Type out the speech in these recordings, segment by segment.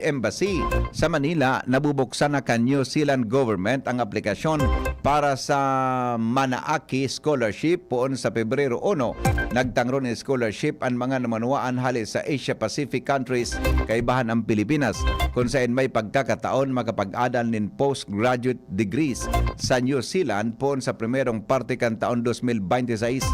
Embassy sa Manila, nabubuksan na kan New Zealand government ang aplikasyon para sa Manaaki Scholarship poon sa Pebrero 1. Nagtangron ni scholarship ang mga namanwaan hali sa Asia Pacific countries kaibahan ang Pilipinas kung saan may pagkakataon makapag-adal nin postgraduate degrees sa New Zealand poon sa primerong parte kan taon 2026.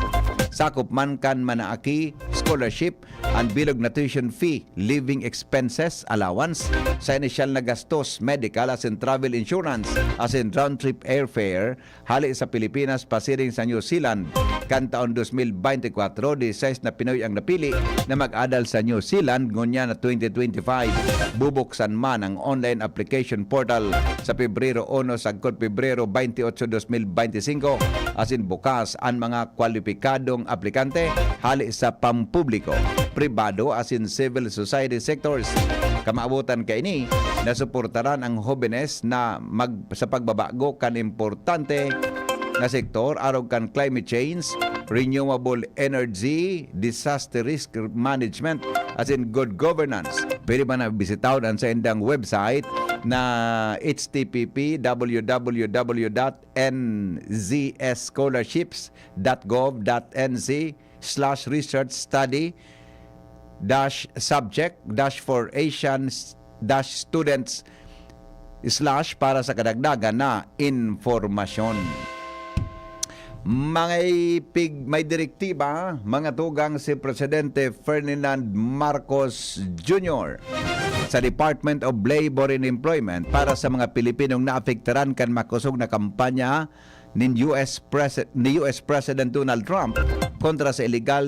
Sakop man kan Manaaki scholarship ang bilog na tuition fee, living expenses, allowance sa inisyal na gastos, medical as in travel insurance, as in round-trip airfare, hali sa Pilipinas pasiring sa New Zealand. Kan taon 2024, 16 na Pinoy ang napili na mag-adal sa New Zealand ngunya na 2025. Bubuksan man ang online application portal sa Pebrero 1 sagkod Pebrero 28, 2025 as in bukas ang mga kwalipikadong aplikante hali sa pampubliko, pribado as in civil society sectors. Kamaabutan kay ini na suportaran ang jóvenes na sa pagbabago kan importante na sektor arog kan climate change, renewable energy, disaster risk management as in good governance. Pwede ba na bisitaw ang sa indang website na http://nzscholarship.gov.nz/research-study-students/ para sa kadagdagan na informasyon. May direktiba, mga tugang si Presidente Ferdinand Marcos Jr. sa Department of Labor and Employment para sa mga Pilipinong naapektaran kan makusog na kampanya ni US President Donald Trump kontra sa illegal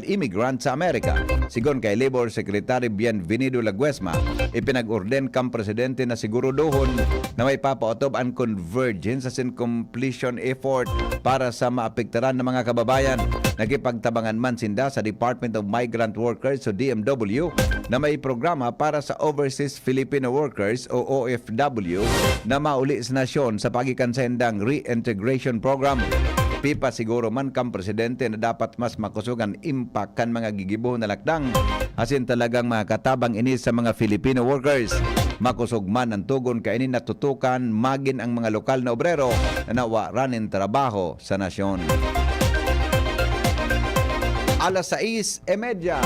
immigrant sa Amerika. Sigon kay Labor Secretary Bienvenido Laguesma, ipinag-orden kang presidente na sigurudohon na may papautob ang convergence as in completion effort para sa maapektaran ng mga kababayan. Nagipagtabangan man sinda sa Department of Migrant Workers o DMW na may programa para sa Overseas Filipino Workers o OFW na mauli sa nasyon sa pagikan sa hindang reintegration program. Pipa siguro man kang presidente na dapat mas makusugan impact kan mga gigibo na lakdang asin talagang makatabang ini sa mga Filipino workers. Makusog man ang tugon kay ini natutukan magin ang mga lokal na obrero na nawaranin trabaho sa nasyon. Alas 6:30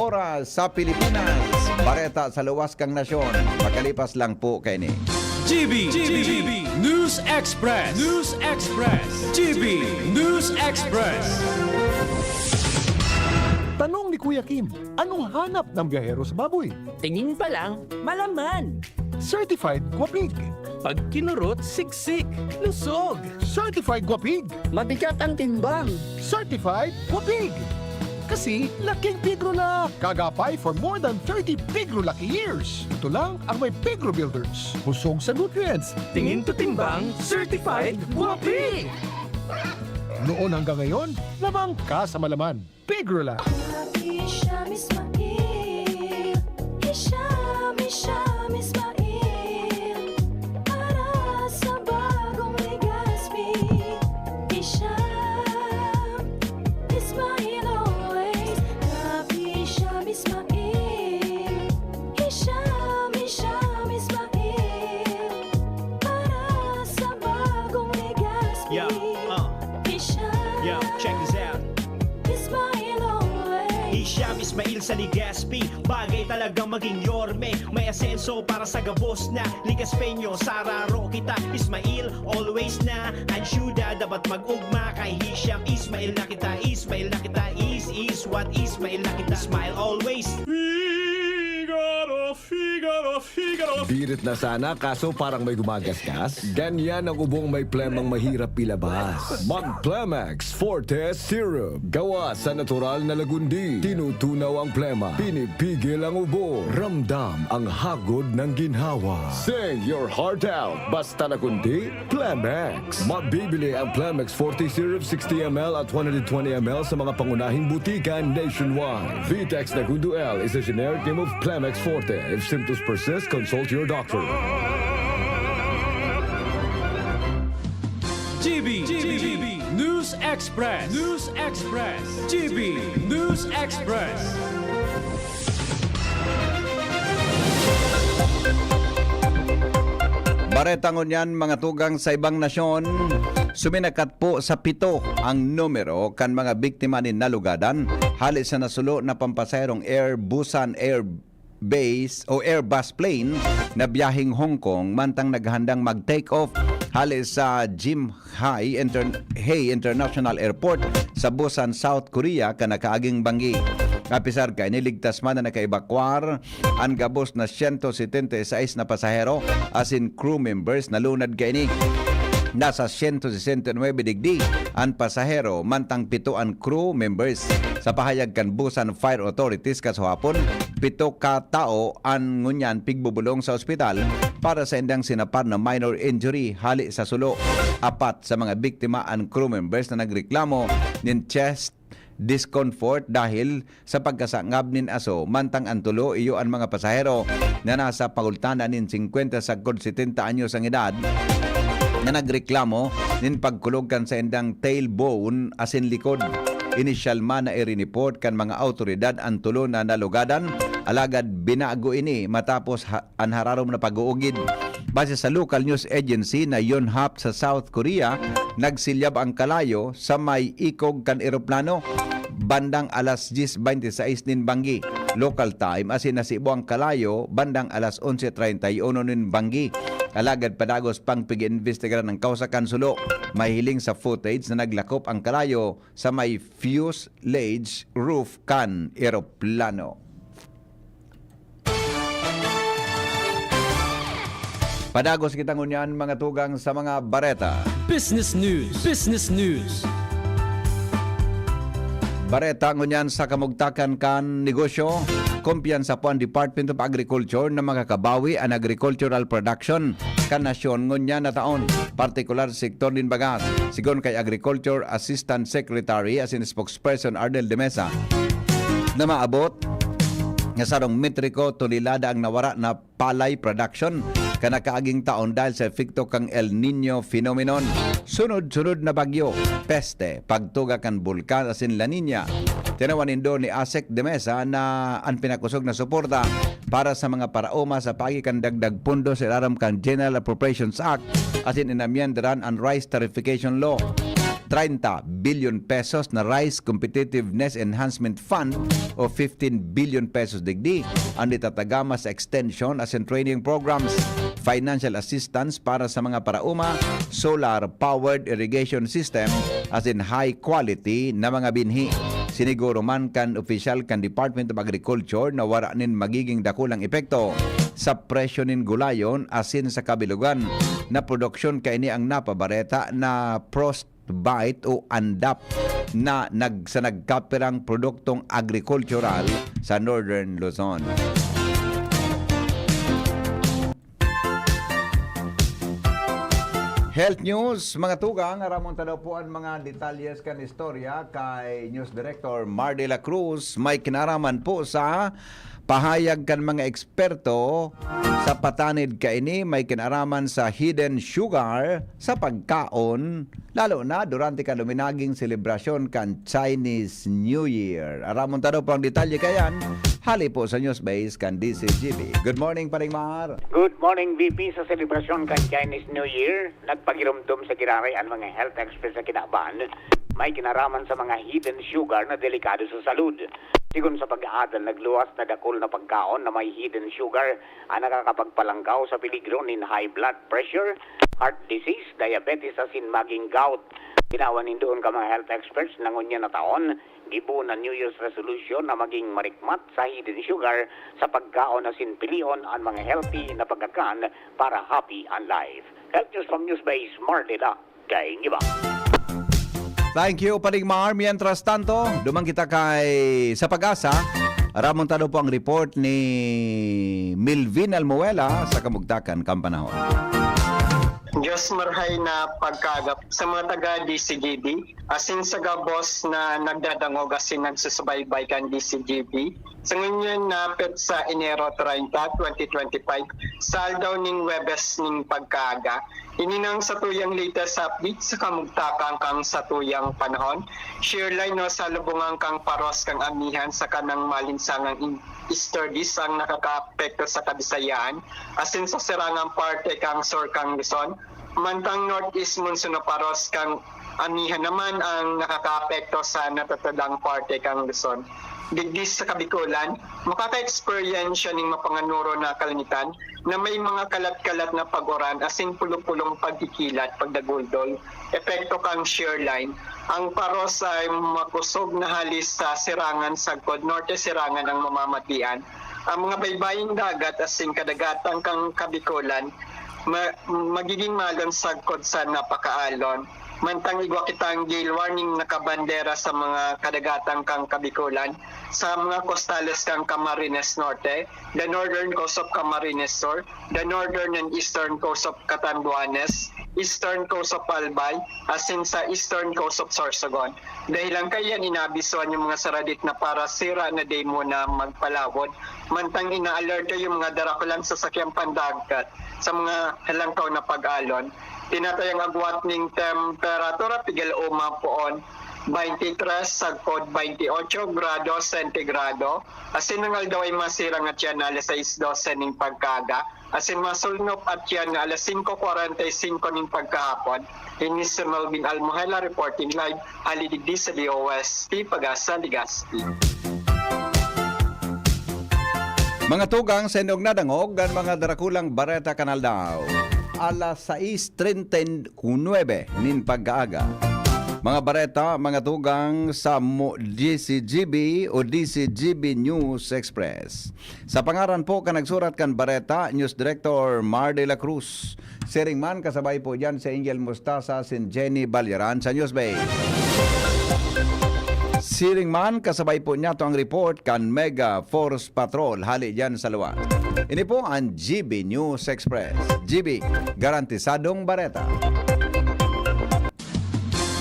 oras sa Pilipinas. Bareta sa luwas kang nasyon. Makalipas lang po kay ni GB News Express. GB News Express. Tanong ni Kuya Kim, anong hanap ng biyahero sa baboy? Tingin pa lang, malaman. Certified Guapig. Pag kinurot, siksik, lusog. Certified Guapig. Mabigat ang timbang. Certified Guapig. Kasi laking pigro na. Kagapay for more than 30 pigro lucky years. Ito lang ang may Pigro Builders. Busog sa nutrients. Tingin to timbang, certified guwapi. Noon hanggang ngayon, lamang ka sa malaman. Pigro lang. Hisham Ismail, Hisham Ismail, para sa bagong Legazpi. Hisham Ismail always, Hisham Ismail, Hisham Ismail, para sa bagong Legazpi. Check this out. Hisham Ismail sa Legazpi, bagay talagang maging yorme. May asenso para sa gabos na Legazpeño. Sararo kita, Ismail, always na ansyuda, dapat mag-ugma kay Hisham Ismail na kita. Ismail na kita, is what Ismail na kita. Smile always. Figaro. Birit na sana kaso parang may gumagasgas. Ganyan ang ubong may plemang mahirap ilabas. Mag-Plemex Forte Syrup. Gawa sa natural na lagundi. Tinutunaw ang plema. Pinipigil ang ubo. Ramdam ang hagod ng ginhawa. Sing your heart out. Basta na kundi, Plemex. Mabibili ang Plemex Forte Syrup 60ml at 120ml sa mga pangunahing butikan nationwide. Vitex Nagundo L is a generic name of Plemex Forte. If symptoms persist, consult your doctor. GB News Express. GB News Express. Baretangon yan mga tugang sa ibang nasyon. Suminakat po sa 7 ang numero kan mga biktima ni nalugadan hali sa nasulo na pampasayarong Busan Air Base o Airbus plane na biyahing Hong Kong mantang naghandang mag-take off hali sa Jimhae International Airport sa Busan, South Korea kanakaaging banggi. Kapisar kay niligtas man na nakaibakwar ang gabos na 176 na pasahero asin crew members na lunad kay ni. Nasa 169 digdi ang pasahero mantang 7 ang crew members. Sa pahayag kan Busan Fire Authorities kasuhapon, 7 ka tao ang ngunyan pigbubulong sa ospital para sa indang sinapar na minor injury hali sa sulo. 4 sa mga biktima ang crew members na nagreklamo nin chest discomfort dahil sa pagkasangab nin aso mantang ang tulo iyo ang mga pasahero na nasa pagultanan nin 50 sa 70 anyos ang edad na nagreklamo nin pagkulog kan sa indang tailbone asin likod. Initial man na i-report kan mga autoridad ang tulo na nalugadan alagad binago ini matapos ang hararom na pag-uugid. Base sa local news agency na Yonhap sa South Korea, nagsilyab ang kalayo sa may ikog kan eroplano bandang alas 10:26 nin banggi local time asin nasibo ang kalayo bandang alas 11:31 nin banggi. Alagad padagos pang pag-iimbestigaran ng kausa kan sulo. Mahiling sa footage na naglakop ang kalayo sa may fuselage roof kan eroplano. Padagos kita ngunyan mga tugang sa mga bareta. Business news. Business news. Bareta ngunyan sa kamugtakan kan negosyo. Kumpiyansa po ang Department of Agriculture na makakabawi ang agricultural production kan nasyon ngunyan na taon. Partikular sektor din bagas. Sigon kay Agriculture Assistant Secretary as in spokesperson Ardel de Mesa na maabot nga sarong metriko tonelada ang nawara na palay production kanakaaging taon dahil sa epekto kang El Nino phenomenon. Sunod-sunod na bagyo, peste, pagtuga kan bulkan asin La Nina. Tinawanin do ni Asek de Mesa na ang pinakusog na suporta para sa mga paraoma sa pagikan dagdag pundo sa ilaram kan General Appropriations Act asin inamyandaran ang Rice Tarification Law. 30 billion pesos na Rice Competitiveness Enhancement Fund o 15 billion pesos digdi ang itatagama sa extension as in training programs, financial assistance para sa mga parauma, solar-powered irrigation system as in high quality na mga binhi. Siniguro man kan official kan Department of Agriculture na wara nin magiging dakulang epekto sa presyo nin gulayon asin sa kabilugan na produksyon kay ni ang napabareta na Frostbite o andap na sa nagkapirang produktong agricultural sa Northern Luzon. Health news, mga tugang, aramon tanaw po ang mga detalyes kan istorya kay News Director Mar de la Cruz. May kinaraman po sa pahayag kan mga eksperto sa patanid kaini, may kinaraman sa hidden sugar sa pagkaon, lalo na durante kan luminaging selebrasyon kan Chinese New Year. Aramon tanaw po ang detalye kayan, hali po sa News Base kan DCGB. Good morning, Paring Mar. Good morning, VP. Sa selebrasyon kan Chinese New Year, nagpagirumdum sa giraray ang mga health experts sa Kinaban, may kinaraman sa mga hidden sugar na delikado sa salud. Sigun sa pag-aadal, nagluwas na dakol na pagkaon na may hidden sugar ang nakakapagpalangkaw sa peligro nin high blood pressure, heart disease, diabetes, asin maging gout. Ginawan doon ka mga health experts na ngunya na taon, gibo na New Year's resolution na maging marikmat sa hidden sugar sa pagkaon asin pilion ang mga healthy na pagkakan para happy and life. Health news from Newsbase, Marlena, kay Ngiba. Thank you, Paring Mar. Mientras tanto, dumang kita kay sa Pag-asa. Aramon tado po ang report ni Milvin Almuela sa Kamugtakan, Kampanahon. Diyos marhay na pagkagap sa mga taga DCGB, asin sa gabos na nagdadangog asin nagsusubaybay kan DCGB. Sa ngunyan napit sa Enero 30, 2025, saldaw ning Webes ning pagkaga. Ininang sa tuyang latest update sa kamugtakang kang sa tuyang panahon. Share line no sa lubungang kang paros kang amihan sa kanang malinsangang Easterdies ang nakaka-apekto sa Kabisayaan, asin sa sirangang parte kang Sur kang Luzon. Mantang Northeast Monsoon na paros kang amihan naman ang nakaka-apekto sa natatadang parte kang Luzon. Digdis sa Kabikulan, makaka-experience siya ng mapanganuro na kalinitan na may mga kalat-kalat na pag-uran asin pulong-pulong pagkikilat, pagdaguldol, epekto kang shear line. Ang paros ay makusog na halis sa sirangan sagkod, norte sirangan ang mamamatian. Ang mga baybaying dagat asin kadagatang kang Kabikulan, magiging malon sagkod sa napakaalon. Mantang igwa kitang gale warning nakabandera sa mga kadagatang kang Kabikulan, sa mga costales kang Camarines Norte, the northern coast of Camarines Sur, the northern and eastern coast of Catanduanes, eastern coast of Albay, asin sa eastern coast of Sorsogon. Dahil lang kayan inabisuan yung mga saradit na para sira na day mo na magpalawod, mantang ina-alerta yung mga darakulang sasakyang pandagat sa mga halangkaw na pag-alon. Tinatayang agwat ning temperatura pigil poon 23 sagkod 28 grado sentigrado. Asin nangal daw ay masirang at yan alas 6:12 ning pagkaga. Asin masulnop at yan alas 5:45 ning pagkahapon. Ini si Melvin Almohela reporting live halidigdi sa DOST Pag-asa Legazpi. Mga tugang sa inyong nadangog gan mga darakulang Bareta Kanal daw. Alas 6:39 nin pag-aaga. Mga bareta, mga tugang sa DCGB o DCGB News Express. Sa pangaran po ka nagsurat kan bareta, News Director Mar de la Cruz. Siring man kasabay po dyan sa Angel Mustasa, sin Jenny Balyaran sa News Bay. Siring man kasabay po niya to ang report kan Mega Force Patrol hali dyan sa luwas. Ini po ang GB News Express. GB, garantisadong bareta.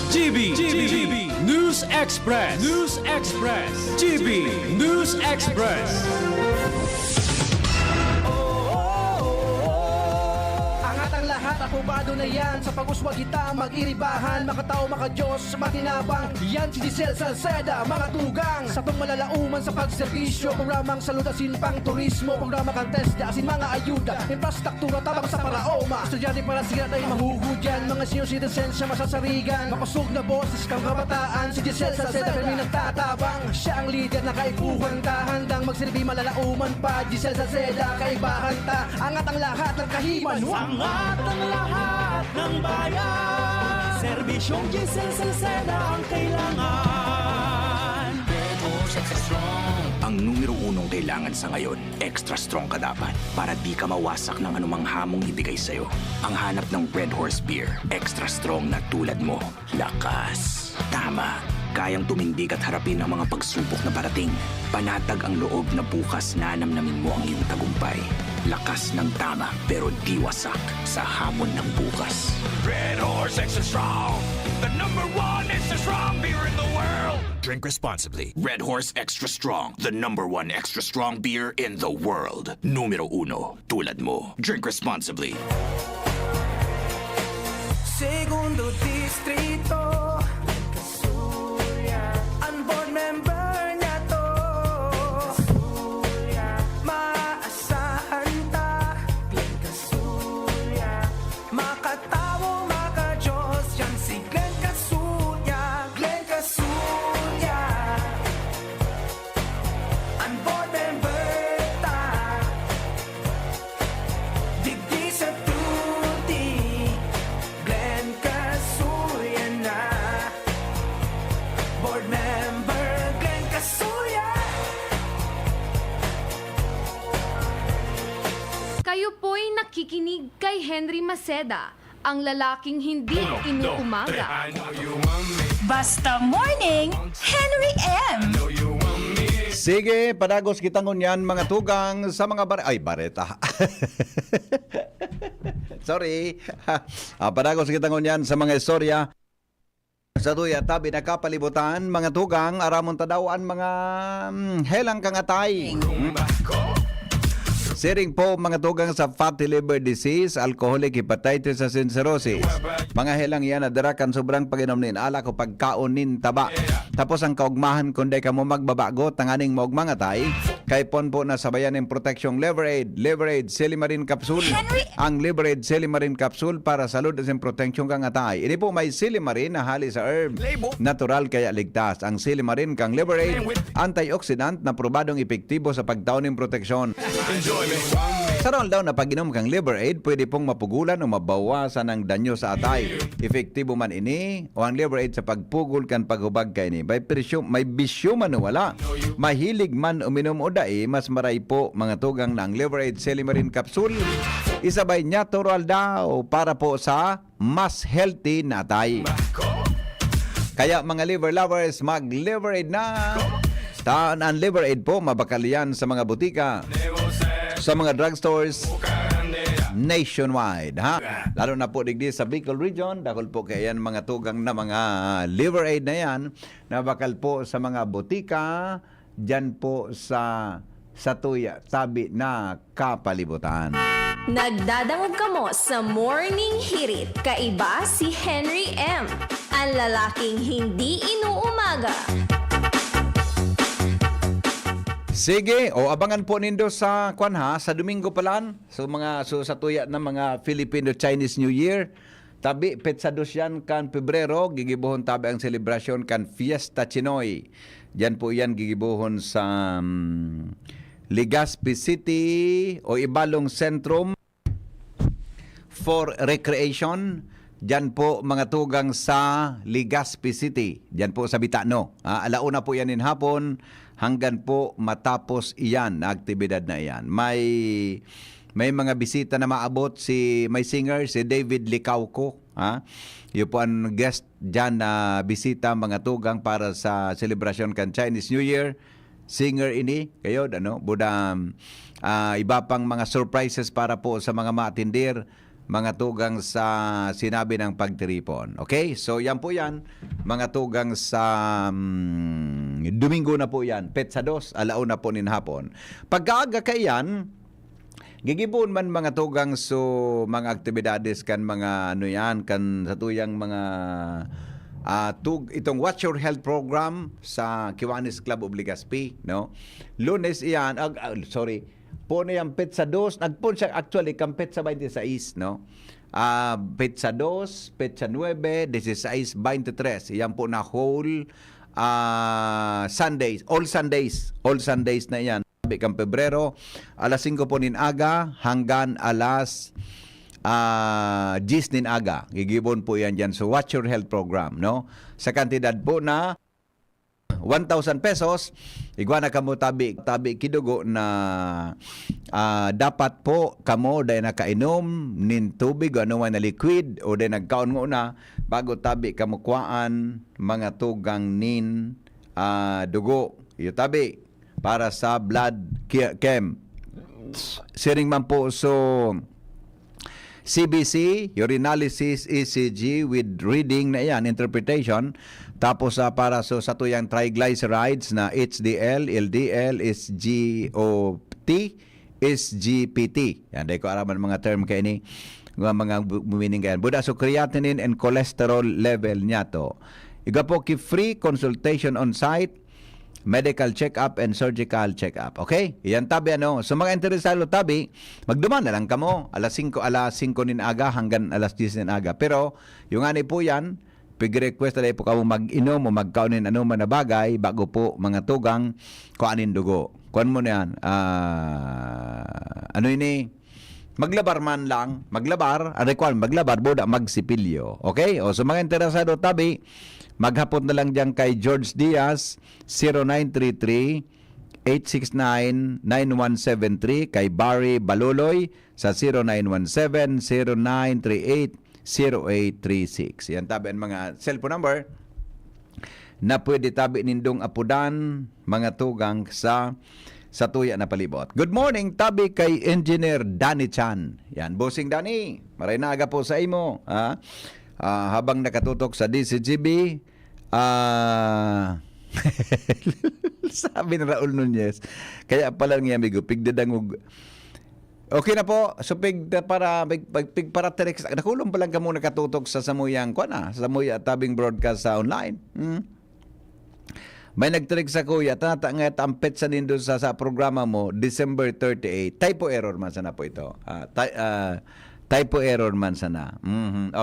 GB News Express. News Express. GB News Express. Angat ang lahat, apubado na yan. Sa pag-uswag kita, mag-iribahan, makatao, makadiyos, matinabang. Yan si Giselle Salceda, mga tugang. Sa tong malalauman sa pagserbisyo, programang salud asin pang turismo, programa kang testa asin mga ayuda, infrastruktura tabang sa paraoma. Estudyante para siya tayo mahugudyan, mga senior citizens siya masasarigan. Makusog na boses kang kabataan, si Giselle Salceda kami nagtatabang. Siya ang leader na kaipuhan ka, handang magsilbi malalauman pa. Giselle Salceda, kaibahan ta, angat ang lahat ng kahiman. Angat ang lahat ng bayan. Serbisyong Giselle Salceda ang kailangan. Ang numero unong kailangan sa ngayon, extra strong ka dapat para di ka mawasak ng anumang hamong ibigay sa'yo. Ang hanap ng Red Horse Beer, extra strong na tulad mo. Lakas. Tama. Kayang tumindig at harapin ang mga pagsubok na parating. Panatag ang loob na bukas na namnamin mo ang iyong tagumpay. Lakas ng tama pero di wasak sa hamon ng bukas. Red Horse Extra Strong, the #1 extra strong beer in the world. Drink responsibly. Red Horse Extra Strong, the #1 extra strong beer in the world. Numero 1, tulad mo. Drink responsibly. Segundo Distrito, Kasuya, ang board member niya to. Kasuya, maasahan ta. Glenn Kasuya, makatawo, makajos, yan si Glenn Kasuya. Glenn Kasuya, ang board member ta. Digdi sa tuti, Glenn Kasuya na. Board member Glenn Kasuya. Kayo po'y nakikinig kay Henry Maceda, ang lalaking hindi inuumaga. Basta Morning, Henry M. Sige, padagos kitang unyan mga tugang sa mga bareta. Sorry. Padagos kita ngunyan sa mga istorya. Sa tuya, tabi na kapalibutan, mga tugang, aramon tadawaan, mga helang kangatay. Siring po mga tugang sa fatty liver disease, alcoholic hepatitis sa cirrhosis. Mga helang yan na darakan sobrang pag-inom nin alak o pagkaon nin taba. Tapos ang kaugmahan kundi ka mo magbabago, tanganing mo mga tay. Kay pon po na sabayan ng proteksyong Liver Aid Silimarin Capsule. Ang Liver Aid Silimarin Capsule para salud at proteksyong kangatay. Ini po may Silimarin na hali sa herb. Natural kaya ligtas. Ang Silimarin kang Liver Aid, antioxidant na probadong epektibo sa pagtaon ng proteksyon. Sa rol daw na pag-inom kang Liver Aid, pwede pong mapugulan o mabawasan ang danyo sa atay. Efektibo man ini o ang Liver Aid sa pagpugol kan paghubag kay ni. May bisyo man o wala. Mahilig man uminom o dai, mas maray po mga tugang ng Liver Aid Silimarin Capsule. Isabay natural daw para po sa mas healthy na atay. Kaya mga liver lovers, mag-Liver Aid na. Taan ang Liver Aid po, mabakalian sa mga butika, sa mga drugstores nationwide, ha? Lalo na po digdi sa Bicol region, dahil po kayan mga tugang na mga Liver Aid na yan, na bakal po sa mga butika, dyan po sa tuya, tabi na kapalibutan. Nagdadangog kamo sa Morning Hirit. Kaiba si Henry M. Ang lalaking hindi inuumaga. Sige, o abangan po nindo sa sa Domingo palan, sa tuya ng mga Filipino-Chinese New Year. Tabi petsados yan kan Pebrero, gigibuhon tabi ang selebrasyon kan Fiesta Chinoy. Diyan po yan gigibuhon sa Legazpi City o Ibalong Sentrum for Recreation. Diyan po mga tugang sa Legazpi City. Diyan po sa Bitano. Alauna po yan in hapon hanggang po matapos iyan na aktibidad na iyan. May mga bisita na maabot may singer si David Licauco, yun po ang guest diyan na bisita mga tugang para sa celebration kan Chinese New Year. Singer ini kayo buda iba pang mga surprises para po sa mga matindir, mga tugang sa sinabi ng pagtiripon. Okay? So yan po yan, mga tugang sa Domingo na po yan. Petsados, alauna po nin hapon. Pagkaaga kayan, gigibon man mga tugang so mga aktibidades kan mga kan sa tuyang mga itong Watch Your Health program sa Kiwanis Club of Legazpi, no? Lunes iyan, po na yung petsa 2, nagpun siya actually kang petsa 26, no? Petsa 2, petsa 9, 16, 23. Iyan po na whole Sundays, all Sundays na iyan. Sabi kang Pebrero, alas 5 po nin aga hanggang alas 10 nin aga. Gigibon po yan dyan. So Watch Your Health program, no? Sa kantidad po na 1,000 pesos, igwana kamo tabi kidugo na dapat po kamo dahil nakainom nin tubig o ano man na liquid o dahil nagkaon mo na bago tabi kamo kuwaan mga tugang nin dugo. Iyo tabi para sa blood chem. Siring man po so CBC, urinalysis, ECG with reading na yan, interpretation. Tapos para sa tuyang triglycerides na HDL, LDL, SGOT, SGPT. Yan, dahil ko araman mga term kayo ni, mga meaning kayan. Buda, so creatinine and cholesterol level niya to. Iga po free consultation on site, medical check-up and surgical check-up. Okay? Iyan tabi So mga interesado tabi, magduman na lang kamo alas 5 nin aga hanggang alas 10 nin aga. Pero yung ani po yan, pig-request na po kamo mag-inom o magkaunin man na bagay bago po mga tugang kuanin dugo. Kuan mo na yan. Maglabar man lang. Maglabar. Maglabar boda magsipilyo. Okay? O so mga interesado tabi, maghapon na lang dyan kay George Diaz, 0933-869-9173. Kay Barry Baluloy sa 0917-0938-0836. Yan tabi ang mga cellphone number na pwede tabi nindong apudan mga tugang sa sa tuya na palibot. Good morning, tabi kay Engineer Danny Chan. Yan, bossing Danny, maray na aga po sa imo. Habang nakatutok sa DCGB, sabi ni Raul Nunez, kaya pala ng amigo, pigdadangog. Okay na po, so pig para terex, nakulong pa lang ka muna katutok sa Samuyang, Samuya tabing broadcast sa online. May nagtirig sa kuya, nga tampet sa nindo sa programa mo, December 38. Typo error man sana po ito. Typo error man sana.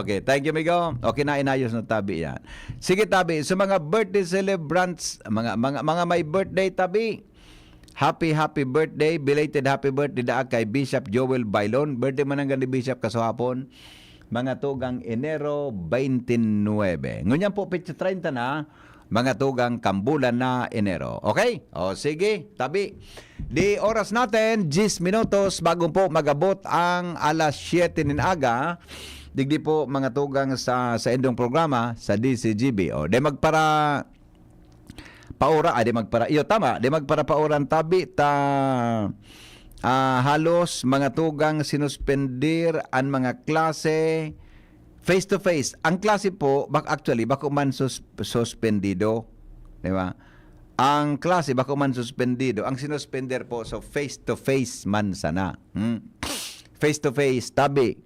Okay, thank you, amigo. Okay na, inayos na tabi yan. Sige, tabi. So mga birthday celebrants, mga may birthday, tabi. Happy birthday, belated happy birthday da kay Bishop Joel Bailon. Birthday man ang ni Bishop kasahapon. Mga tugang Enero 29. Ngunyan po, pitsa 30 na. Mga tugang kambulan na Enero. Okay? O sige, tabi. Di oras natin, 10 minutos bago po magabot ang alas 7 nin aga. Digdi po mga tugang sa endong programa sa DCGB. O, di magpara paura, di magpara, iyo tama, di magpara pauran tabi ta halos mga tugang sinuspendir ang mga klase face to face. Ang klase po, bako man suspendido, di ba? Ang klase bako man suspendido, ang sinuspender po so face to face man sana. Face to face tabi.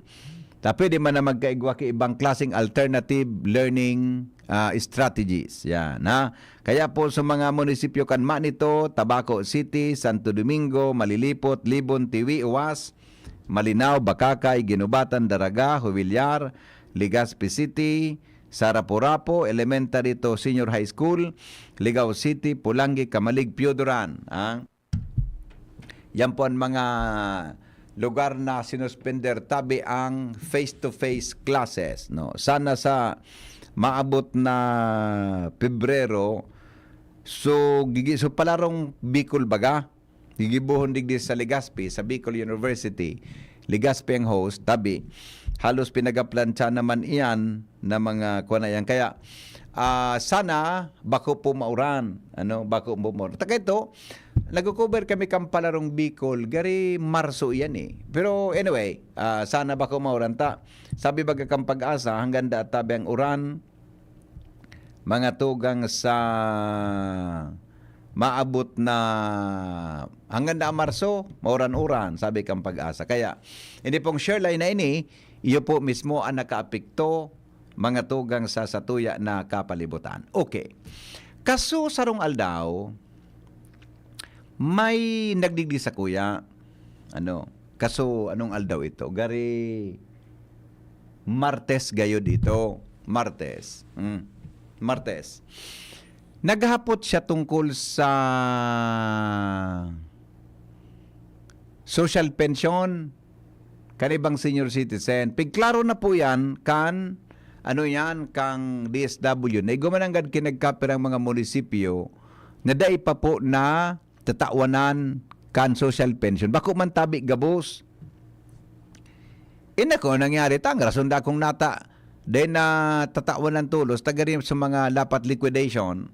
Tapi di man na magkaigwa ki ibang klaseng alternative learning strategies. Yan, ha? Kaya po sa mga munisipyo kan Manito, Tabaco City, Santo Domingo, Malilipot, Libon, Tiwi, Uwas, Malinao, Bakakay, Ginubatan, Daraga, Huvillar, Legazpi City, Sarapurapo, Elementary to Senior High School, Ligao City, Pulangi, Kamalig, Piodoran. Yan po ang mga lugar na sinuspender tabi ang face-to-face classes. No? Sana sa maabot na Pebrero, so palarong Bicol baga, gigibuhon digdi sa Legazpi, sa Bicol University, Legazpi ang host, tabi. Halos pinagaplansya naman iyan na mga kuwanayan. Kaya sana bako po mauran. Bako po mauran. Taka ito, nag-cover kami kampalarong Bicol, gari Marso yan eh. Pero anyway, sana bako mauran ta. Sabi baga kang pag-asa, hanggang tabi ang uran, mga tugang sa maabot na hanggang na Marso, mauran-uran, sabi kang pag-asa. Kaya, hindi pong share line na ini, iyo po mismo ang nakaapekto mga tugang sa satuya na kapalibutan. Okay. Kaso sarong aldaw, may nagdigdi sa kuya. Kaso anong aldaw ito? Gari Martes gayo dito. Martes. Martes. Naghapot siya tungkol sa social pension kanibang senior citizen. Pigklaro na po yan kang DSW. Na gumananggad kinagkapirang mga munisipyo na dai pa po na tatawanan kan social pension. Bako man tabi gabos. Inako nangyari tang rason da kong nata dahil na tatawanan tulos tagarim sa mga lapat liquidation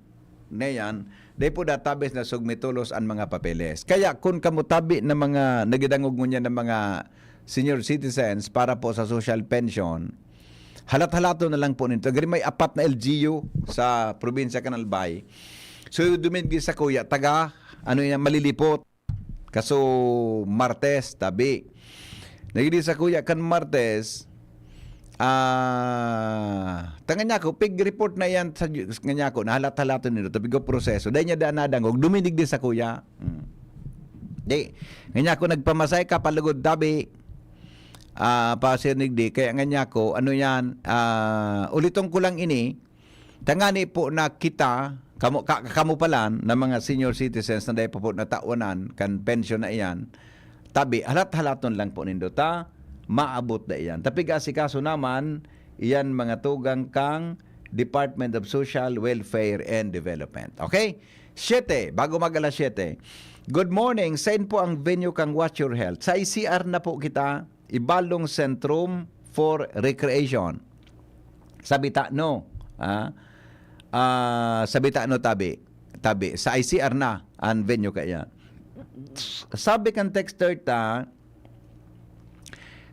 na yan, dahil po database na sugmitulos ang mga papeles. Kaya kung kamutabi na mga nagidangog mo niya ng mga senior citizens para po sa social pension, halat-halato na lang po nito. Gari may 4 na LGU sa probinsya Canalbay. So dumindi sa kuya, malilipot. Kaso Martes, tabi. Nagidi sa kuya kan Martes, niya ko, pig report na yan sa niya ko, nahalat-halato nito, tabi ko proseso. Dahil niya danadangog, duminig din sa kuya. Niya ko, nagpamasay ka, palagod tabi, pasinig di, kaya niya ko, ulitong ko lang ini, tangani po na kita, kamupalan ng mga senior citizens na dahil po natawanan, kan pension na iyan, tabi, halat-halaton lang po nindo ta, maabot na iyan. Tapi kaso naman, iyan mga tugang kang Department of Social Welfare and Development. Okay? 7, bago mag-alas 7. Good morning. Saan po ang venue kang Watch Your Health? Sa ICR na po kita, Ibalong Centrum for Recreation. Sa Bitano. Sa Bitano tabi. Sa ICR na ang venue kaya. sabi kang texter ta,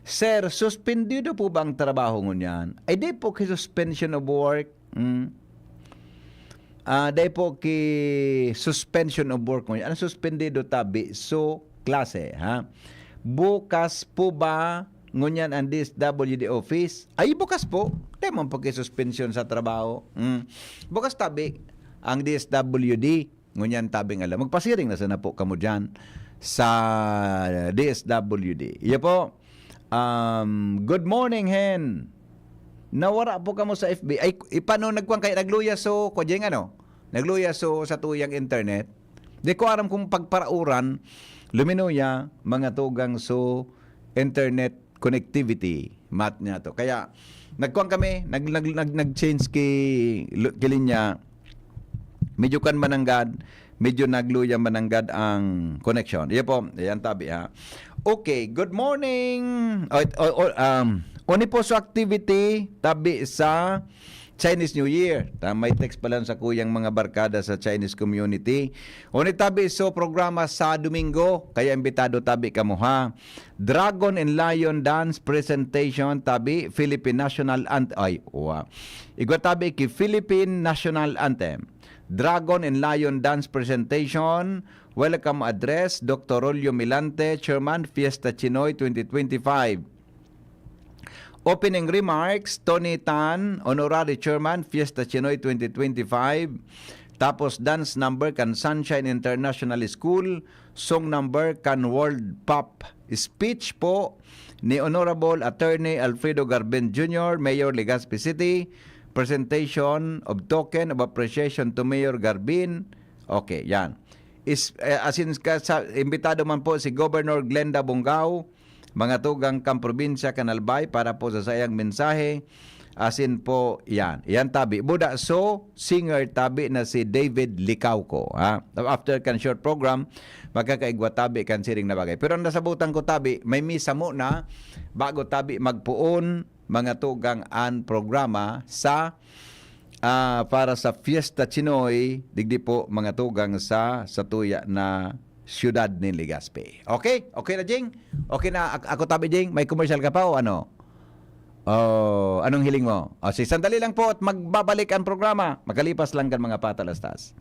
Sir, suspendido po ba ang trabaho ngunyan? Ay, di po ki suspension of work. Di po ki suspension of work ngunyan. Ano suspendido tabi? So, klase, ha? Bukas po ba ngunyan ang DSWD office? Ay, bukas po. Di mo po ki suspension sa trabaho. Bukas tabi ang DSWD. Ngunyan tabi nga lang. Magpasiring na sana po kamo dyan sa DSWD. Iya po. Good morning, Hen. Nawara po kamo sa FB. Ay, ipano nagkuhan kayo? Nagluya so, kujeng ano? Nagluya so sa tuyang internet. Di ko aram kung pagparauran, luminuya, mga tugang so internet connectivity. Mat niya to. Kaya, nagkuhan kami, nag-change kilinya. Medyo kan mananggad, medyo nagluya mananggad ang connection. Iya po, yan tabi ha. Okay, good morning. Oni po sa activity tabi sa Chinese New Year. May text pala sa kuyang mga barkada sa Chinese community. Oni tabi so programa sa Domingo, kaya imbitado tabi kamo ha. Dragon and Lion Dance Presentation tabi Philippine National Anthem. Igwa tabi ki Philippine National Anthem. Dragon and Lion Dance Presentation. Welcome address, Dr. Rolio Milante, Chairman, Fiesta Chinoy 2025. Opening remarks, Tony Tan, Honorary Chairman, Fiesta Chinoy 2025. Tapos dance number kan Sunshine International School. Song number kan World Pop. Speech po ni Honorable Attorney Alfredo Garben Jr., Mayor Legazpi City. Presentation of token of appreciation to Mayor Garbin. Okay, yan. Imbitado man po si Governor Glenda Bongao, mga tugang kamprobinsya Kanalbay para po sa sayang mensahe. Asin po yan. Yan tabi. Buda so, singer tabi na si David Licauco. Ha? After kan short program, magkakaigwa tabi kan siring na bagay. Pero nasabutan ko tabi, may misa mo na bago tabi magpuon mga tugang an programa sa para sa Fiesta Chinoy, digdi po mga tugang sa tuya na siyudad ni Legazpi. Okay? Okay na, Jing? Okay na, ako tabi, Jing? May commercial ka pa o ano? Anong hiling mo? Sandali lang po at magbabalik ang programa. Magkalipas lang kan mga patalastas.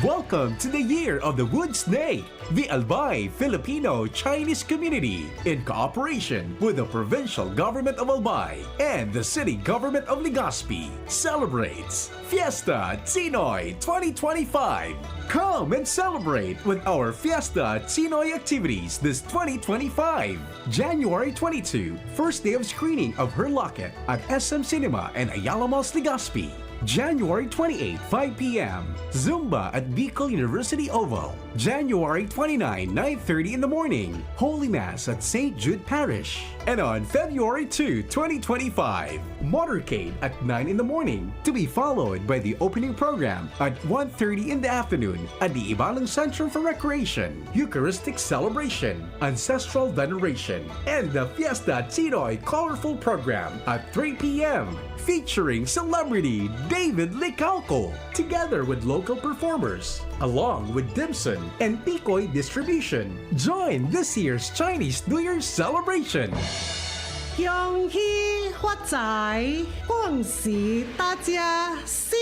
Welcome to the Year of the Wood Snake. The Albay Filipino-Chinese community, in cooperation with the provincial government of Albay and the city government of Legazpi, celebrates Fiesta Chinoy 2025. Come and celebrate with our Fiesta Chinoy activities this 2025. January 22, first day of screening of Her Locket at SM Cinema and Ayala Malls Legazpi. January 28, 5 p.m. Zumba at Bicol University Oval. January 29, 9:30 in the morning. Holy Mass at St. Jude Parish. And on February 2, 2025, Motorcade at 9 in the morning, to be followed by the opening program at 1:30 in the afternoon at the Ibalang Centrum for Recreation, Eucharistic Celebration, Ancestral Veneration, and the Fiesta Chinoy Colorful Program at 3 p.m. featuring celebrity David Licauco, together with local performers, along with Dimson and Picoy Distribution. Join this year's Chinese New Year celebration. 恭喜发财，恭喜大家新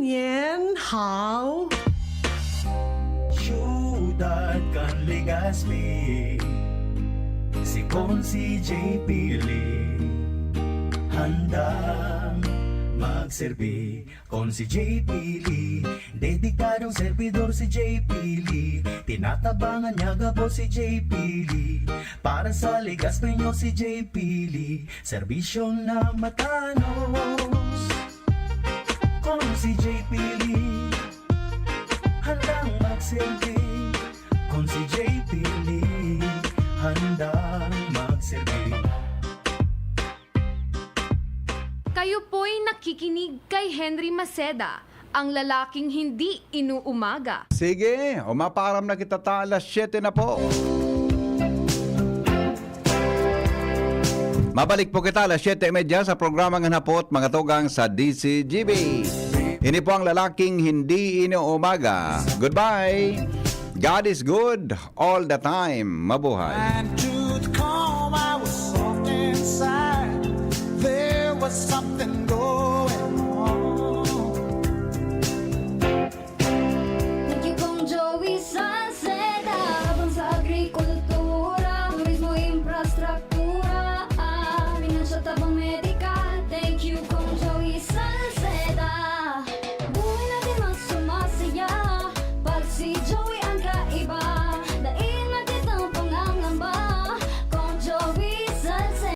年好。 Siyudad kan Legazpi, si Consi J. Pili, handang magserbi. Consi J. Pili, dedikadong servidor si J. Pili, tinatabangan niya gabo si J. Pili, para sa Legazpi nyo si J. Pili, serbisyong na matanos. Consi J. Pili, handang magserbi. Kung si JP Lee, handang magserbi. Kayo po'y nakikinig kay Henry Maceda, ang lalaking hindi inuumaga. Sige, umaparam na kita alas 7 na po. Mabalik po kita alas 7:30 sa programang Hanapot mga tugang sa DCGB. Ini po ang lalaking hindi inuumaga. Goodbye. God is good all the time. Mabuhay. And to the calm, I was soft inside. There was something